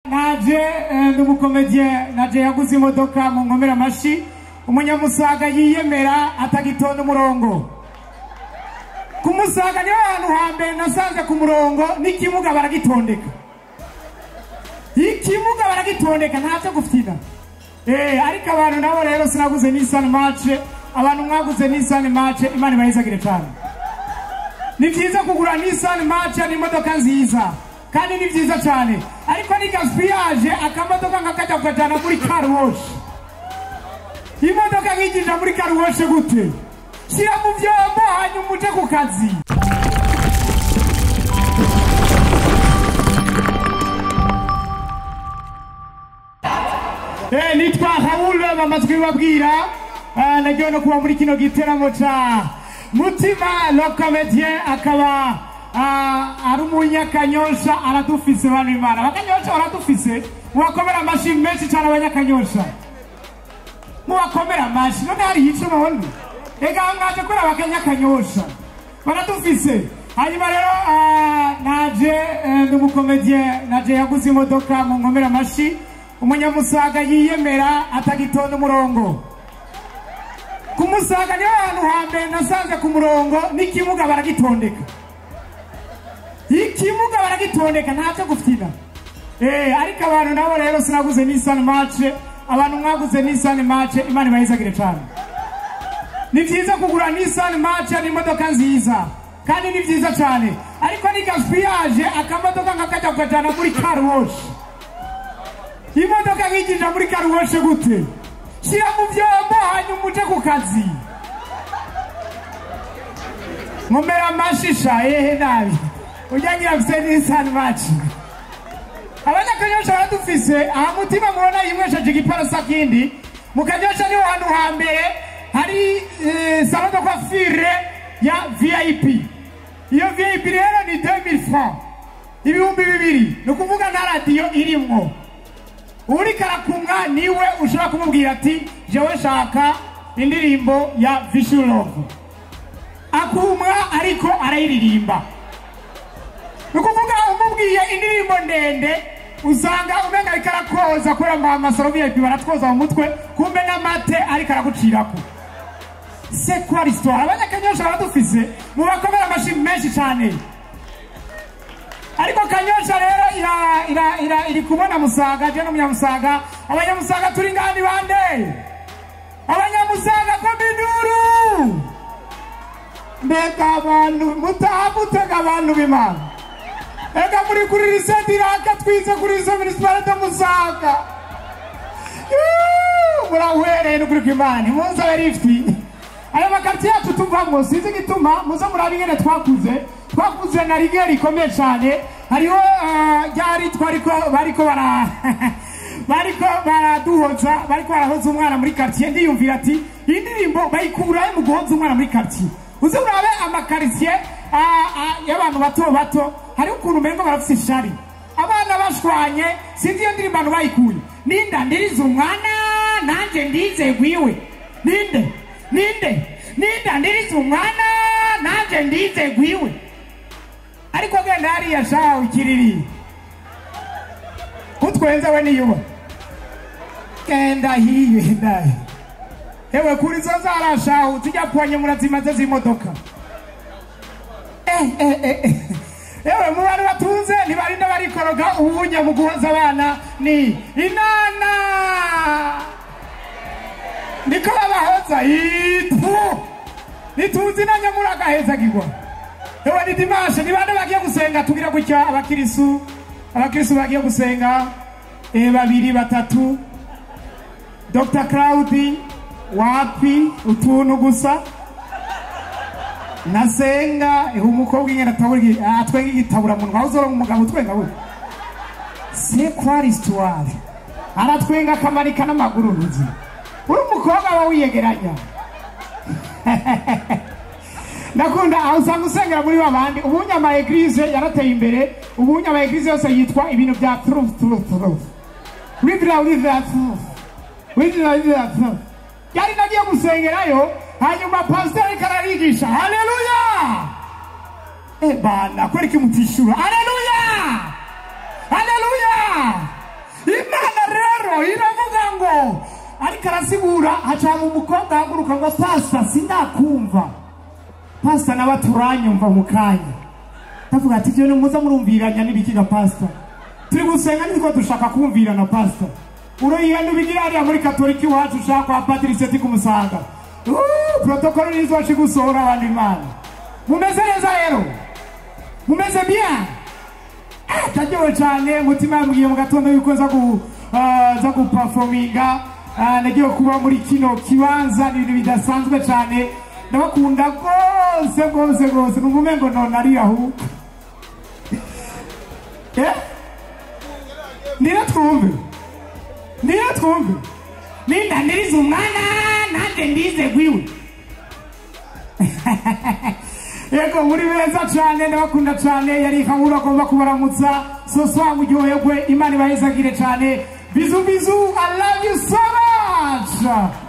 naje ndumukomedie naje yaguze imodoka mu nkomera mashi umunyamusaga yiyemera atagitonda umurongo kumusaga niyo hantu hambere nasanze ku murongo n'ikimuga baragitondeka ikimuga baragitondeka ntacyo gufitira ariko abantu nabo rero sinaguze Nissan March abantu mwaguze Nissan March Imana bayizagire cyane ni byiza kugura Nissan March ni imodoka nziza kandi ni byiza cyane ariko ni gaspillage akamodoka ngakajya kujana muri car wash imodoka ngijija muri car wash gute shira mu vyombo hanyuma uje ku kazi nitwa Raoul bamazwi babwira nagiye no kuba muri kino giteramo ca Mutima le comédien akaba ari umunyakanyosha aradufise bana Imana bakanyosha aradufise mubakomera amashi menshi cyane abanyakanyosha mubakomera amashi none hari yico none ega ngaje kora abanyakanyosha baradufise hanyuma rero naje ndumukomedien naje yaguze imodoka mu nkomera amashi umunyamusaga yiyemera atagitonda umurongo kumusaga niyo hantu hambere nasanze ku murongo n'ikimuga baragitondeka ikimuga baragitondeka ntacyo gufitira ariko abantu nabo rero sinaguze Nissan March abantu mwaguze Nissan March Imana bayizagire cyane ni byiza kugura Nissan March ni imodoka nziza kandi ni byiza cyane ariko ni gaspillage akamodoka ngakajya kujana muri car wash imodoka ngijija muri car wash gute shira mu vyombo hanyuma uje ku kazi ngomera mashisha nabi ujangira afise Nissan March abanyakanyosha baradufise aha Mutima mubona yimwesheje igiparasa kindi mukanyosha niho hantu hambere hari salon de coiffure ya VIP iyo VIP rero ni 2000 francs ibihumbi 2,000 no kuvuga na radio irimwo uri karakumwa niwe ushobora kumubwira ati jewe shaka indirimbo ya Visual Love akumwa ariko arayiririmba nukuvuga umubwiye indirimbo ndende usanga umenga ikarakoza kora amasaro VIP baratwoza mu mutwe kumbe n'amate ariko aragucirako c'est quoi l'histoire abanyakanyosha baradufise mubakomera amashi menshi cyane ariko kanyosha rero iri kubona musaga je no munyamusaga abanyamusaga turi ngandi bande abanyamusaga ko binduru mbega abantu mutahabutega abantu b'Imana ega muri kuri risendiraka twize kuri zo municipal de Musaga murahwere no kuri Imana muza berifti ayo makartier tutuvamo sinzi gituma muza murabi ngene twakuze na rigeri ikomeye cyane hariho ryari bariko baraduhoza bariko barahoza umwana muri quartier ndiyumvira ati indirimbo bayikuraye mu guhoza umwana muri quartier uzi urabe amakartier y'abantu bato hari ukuntu mengo barafise ishari abana bashwanye sinzi iyo ndirimbo abantu bayikuye ninda ndiriza umwana nanje ndize gwiwe ninda ndiriza umwana nanje ndize gwiwe ariko genda hari yashaho ikiriri kutwenza we niyuba genda hiyo ndaye ewe kuri zo zarashaho zijya kwanye murazimaze zimodoka ewe mu bari batunze ntibarinda barikoroga ubunya mu guhoza abana ni inana niko babahoza nituzi na nyamura agahezagirwa ewe ni dimashe ni bande bagiye gusenga tugira gutya abakirisu bagiye gusenga 2 3 Dr. Claudi wapi utuntu gusa nasenga umukobwa ingena taburi atwenga igitabura mu nwa uzoro umugabo twenga we c'est quoi l'histoire aratwenga kamarika n'amaguru ruzi uri umukobwa wa wiyegeranya nakunda usanga usengera muri babandi ubunya ama eglise yarateye imbere ubunya ama eglise yose yitwa ibintu bya truth with truth yari nagiye gusengerayo hanyuma pastor ikarabigisha haleluya bana kwereka mutishura haleluya arasigura hacanga umukobwa haguruka ngo pastor sindakumva. Pastor nawe turanyumva mu kanya. Ndavuga ati cyo muza murumviranya nibikiga pastor. Turi gusenga niko dushaka kumvirana pastor. Uroyenda bigira ari muri Katolika wacu ushaka kwa Patrice Kumusaga. Protocol nizo ashigusohora abandi Imana. Mumeze neza rero. Mumeze bien. Tajyo cyane mutima yambwiye mu gatondo yuko za ku performinga nagiye kuba muri kino kibanza ibintu bidasanzwe cyane. Ndabakunda gose n'umumengo none ari aho. Ndira twumve. Ninda ndiriza umwana nande ndize gwiwe. Yego muri beza cyane ndabakunda cyane yari Kabura agomba kubaramutsa soso mujyoyegwe Imana ibahezagire cyane. Bizu I love you so much.